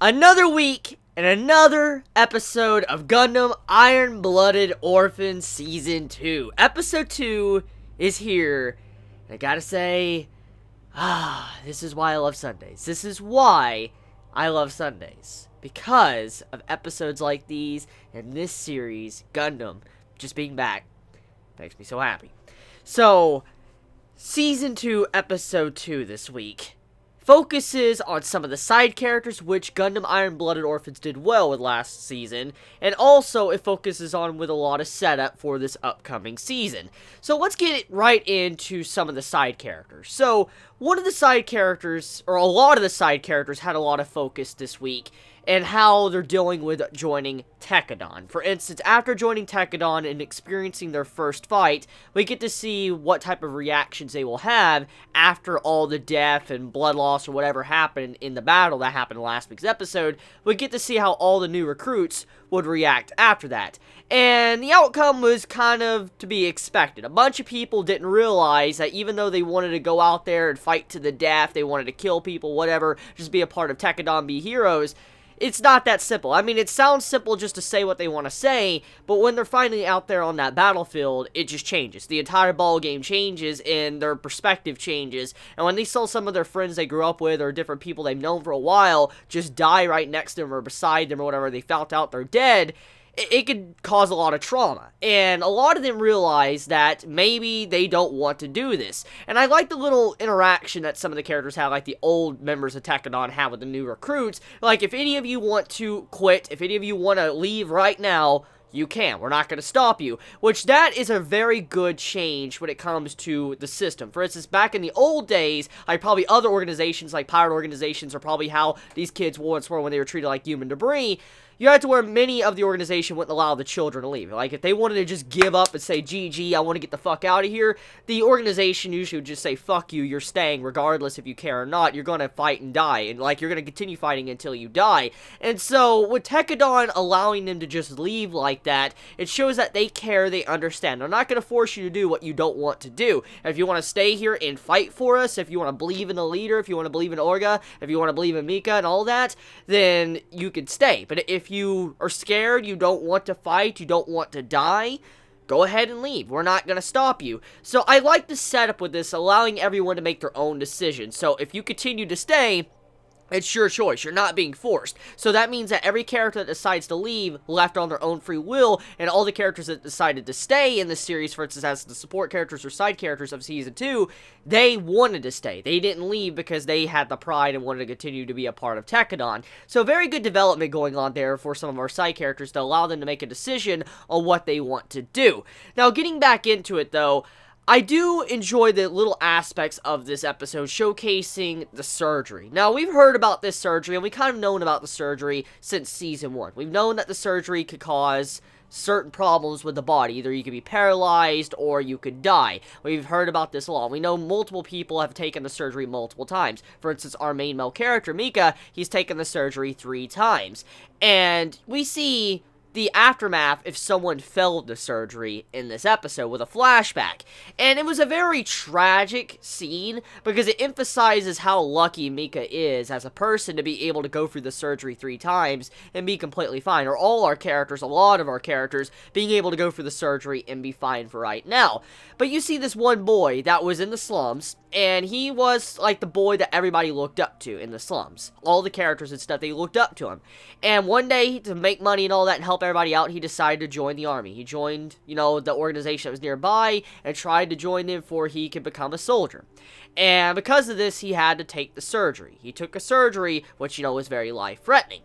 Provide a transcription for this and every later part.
Another week and another episode of Gundam Iron-Blooded Orphans Season 2. Episode 2 is here. And I gotta say, this is why I love Sundays. This is why I love Sundays. Because of episodes like these and this series, Gundam, just being back, makes me so happy. So, Season 2, Episode 2 this week focuses on some of the side characters, which Gundam Iron-Blooded Orphans did well with last season, and also it focuses on with a lot of setup for this upcoming season. So let's get right into some of the side characters. So, one of the side characters, or a lot of the side characters, had a lot of focus this week, and how they're dealing with joining Tekkadan. For instance, after joining Tekkadan and experiencing their first fight, we get to see what type of reactions they will have after all the death and blood loss or whatever happened in the battle that happened in last week's episode. We get to see how all the new recruits would react after that. And the outcome was kind of to be expected. A bunch of people didn't realize that even though they wanted to go out there and fight to the death, they wanted to kill people, whatever, just be a part of Tekkadan, be heroes, it's not that simple. I mean, it sounds simple just to say what they want to say, but when they're finally out there on that battlefield, it just changes. The entire ball game changes, and their perspective changes. And when they saw some of their friends they grew up with, or different people they've known for a while, just die right next to them or beside them or whatever, they felt out they're dead, it could cause a lot of trauma. And a lot of them realize that maybe they don't want to do this. And I like the little interaction that some of the characters have, like the old members of Tekkadan have with the new recruits. Like, if any of you want to quit, if any of you want to leave right now, you can. We're not going to stop you. Which, that is a very good change when it comes to the system. For instance, back in the old days, like probably other organizations, like pirate organizations, or probably how these kids once were when they were treated like human debris, you had to where many of the organization wouldn't allow the children to leave. Like, if they wanted to just give up and say, GG, I want to get the fuck out of here, the organization usually would just say, fuck you, you're staying, regardless if you care or not, you're gonna fight and die, and, like, you're gonna continue fighting until you die. And so, with Tekkadan allowing them to just leave like that, it shows that they care, they understand. They're not gonna force you to do what you don't want to do. If you want to stay here and fight for us, if you want to believe in the leader, if you want to believe in Orga, if you want to believe in Mika and all that, then you could stay. But if you are scared, you don't want to fight, you don't want to die, go ahead and leave. We're not going to stop you. So I like the setup with this, allowing everyone to make their own decision. So if you continue to stay, it's your choice. You're not being forced. So that means that every character that decides to leave left on their own free will, and all the characters that decided to stay in the series, for instance, as the support characters or side characters of Season 2, they wanted to stay. They didn't leave because they had the pride and wanted to continue to be a part of Tekkadan. So very good development going on there for some of our side characters to allow them to make a decision on what they want to do. Now, getting back into it, though, I do enjoy the little aspects of this episode showcasing the surgery. Now, we've heard about this surgery, and we've kind of known about the surgery since Season 1. We've known that the surgery could cause certain problems with the body. Either you could be paralyzed or you could die. We've heard about this a lot. We know multiple people have taken the surgery multiple times. For instance, our main male character, Mika, he's taken the surgery 3 times. And we see the aftermath if someone failed the surgery in this episode with a flashback. And it was a very tragic scene because it emphasizes how lucky Mika is as a person to be able to go through the surgery 3 times and be completely fine. Or all our characters, a lot of our characters, being able to go through the surgery and be fine for right now. But you see this one boy that was in the slums, and he was like the boy that everybody looked up to in the slums. All the characters and stuff, they looked up to him. And one day, to make money and all that and help everybody out, he decided to join the army. He joined, you know, the organization that was nearby and tried to join them before he could become a soldier. And because of this, he had to take the surgery. He took a surgery, which, you know, was very life-threatening.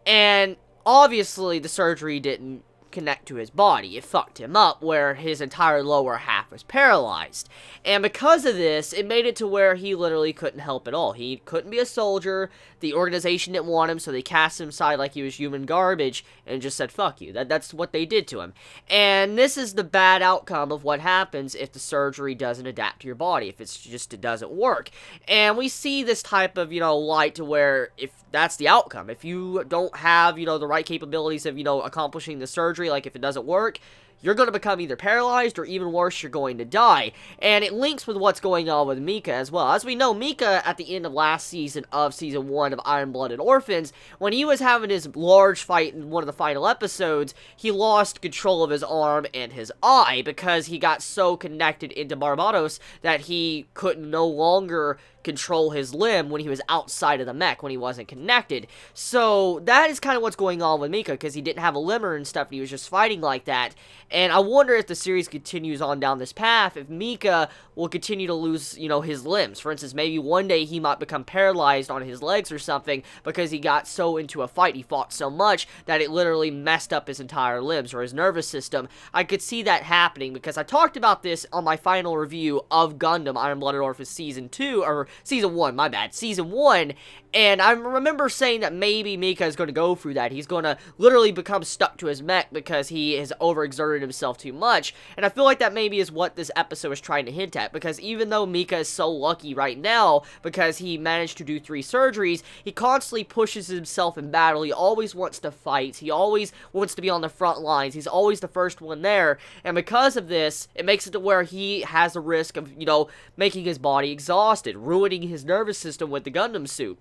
And obviously, the surgery didn't connect to his body. It fucked him up where his entire lower half was paralyzed. And because of this, it made it to where he literally couldn't help at all. He couldn't be a soldier. The organization didn't want him, so they cast him aside like he was human garbage and just said, fuck you. That's what they did to him. And this is the bad outcome of what happens if the surgery doesn't adapt to your body, if it doesn't work. And we see this type of, you know, light to where if that's the outcome, if you don't have, you know, the right capabilities of, you know, accomplishing the surgery, like if it doesn't work, you're going to become either paralyzed or even worse, you're going to die. And it links with what's going on with Mika as well. As we know, Mika at the end of last season of Season 1 of Iron-Blooded Orphans, when he was having his large fight in one of the final episodes, he lost control of his arm and his eye because he got so connected into Barbatos that he could no longer control his limb when he was outside of the mech, when he wasn't connected. So that is kind of what's going on with Mika, because he didn't have a limber and stuff, and he was just fighting like that. And I wonder if the series continues on down this path, if Mika will continue to lose, you know, his limbs. For instance, maybe one day he might become paralyzed on his legs or something because he got so into a fight, he fought so much that it literally messed up his entire limbs or his nervous system. I could see that happening because I talked about this on my final review of Gundam Iron-Blooded Orphans Season 2, or Season 1, my bad, Season 1, and I remember saying that maybe Mika is going to go through that. He's going to literally become stuck to his mech because he has overexerted himself too much, and I feel like that maybe is what this episode is trying to hint at, because even though Mika is so lucky right now because he managed to do 3 surgeries, he constantly pushes himself in battle. He always wants to fight. He always wants to be on the front lines. He's always the first one there, and because of this, it makes it to where he has a risk of, you know, making his body exhausted, ruining his nervous system with the Gundam suit.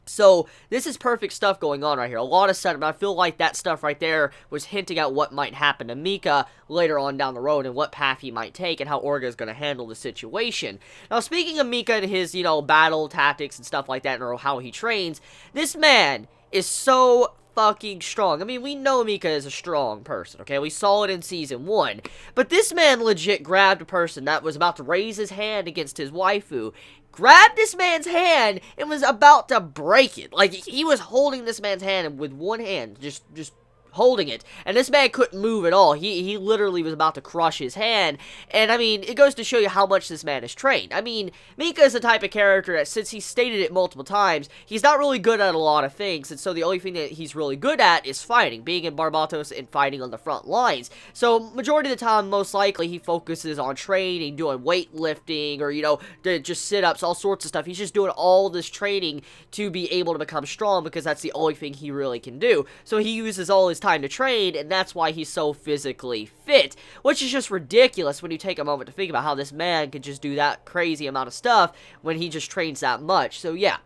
So, this is perfect stuff going on right here. A lot of setup, but I feel like that stuff right there was hinting at what might happen to Mika later on down the road and what path he might take and how Orga is going to handle the situation. Now, speaking of Mika and his, you know, battle tactics and stuff like that, or how he trains, this man is so fucking strong. I mean, we know Mika is a strong person, okay? We saw it in Season 1. But this man legit grabbed a person that was about to raise his hand against his waifu, grabbed this man's hand, and was about to break it. Like, he was holding this man's hand with one hand, just holding it, and this man couldn't move at all. He literally was about to crush his hand, and I mean, it goes to show you how much this man is trained. I mean, Mika is the type of character that, since he stated it multiple times, he's not really good at a lot of things, and so the only thing that he's really good at is fighting, being in Barbatos and fighting on the front lines. So, majority of the time, most likely, he focuses on training, doing weightlifting, or, you know, just sit-ups, all sorts of stuff. He's just doing all this training to be able to become strong, because that's the only thing he really can do. So, he uses all his time to train, and that's why he's so physically fit, which is just ridiculous when you take a moment to think about how this man could just do that crazy amount of stuff when he just trains that much. So yeah,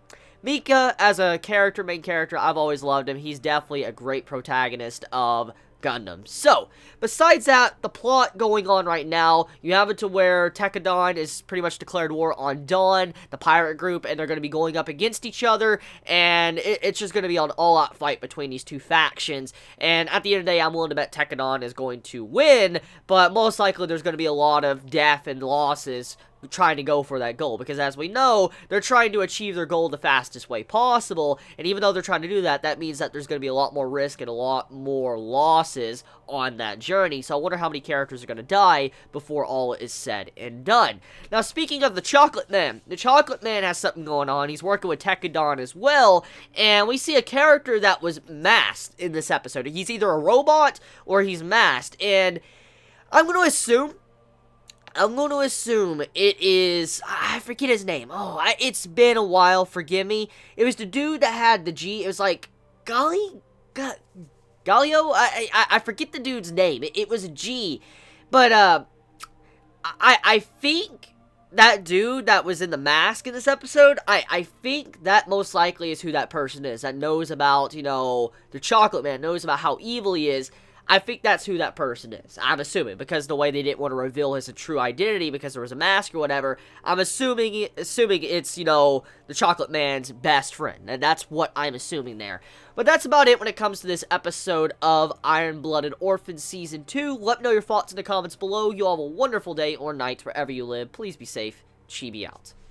Mika as a character, main character, I've always loved him. He's definitely a great protagonist of Gundam. So, besides that, the plot going on right now, you have it to where Tekadon is pretty much declared war on Dawn, the pirate group, and they're going to be going up against each other, and it's just going to be an all-out fight between these two factions, and at the end of the day, I'm willing to bet Tekadon is going to win, but most likely there's going to be a lot of death and losses trying to go for that goal, because as we know, they're trying to achieve their goal the fastest way possible, and even though they're trying to do that, that means that there's going to be a lot more risk and a lot more losses on that journey. So I wonder how many characters are going to die before all is said and done. Now, speaking of the Chocolate Man, the Chocolate Man has something going on. He's working with Tekadon as well, and we see a character that was masked in this episode. He's either a robot or he's masked, and I'm going to assume it is, I forget his name. It's been a while, forgive me. It was the dude that had the G, it was like, Galio? I forget the dude's name. It was a G. But, I think that dude that was in the mask in this episode, I think that most likely is who that person is, that knows about, you know, the Chocolate Man, knows about how evil he is. I think that's who that person is. I'm assuming, because the way they didn't want to reveal his true identity because there was a mask or whatever, I'm assuming it's, you know, the Chocolate Man's best friend, and that's what I'm assuming there. But that's about it when it comes to this episode of Iron-Blooded Orphans Season 2. Let me know your thoughts in the comments below. You all have a wonderful day or night wherever you live. Please be safe. Chibi out.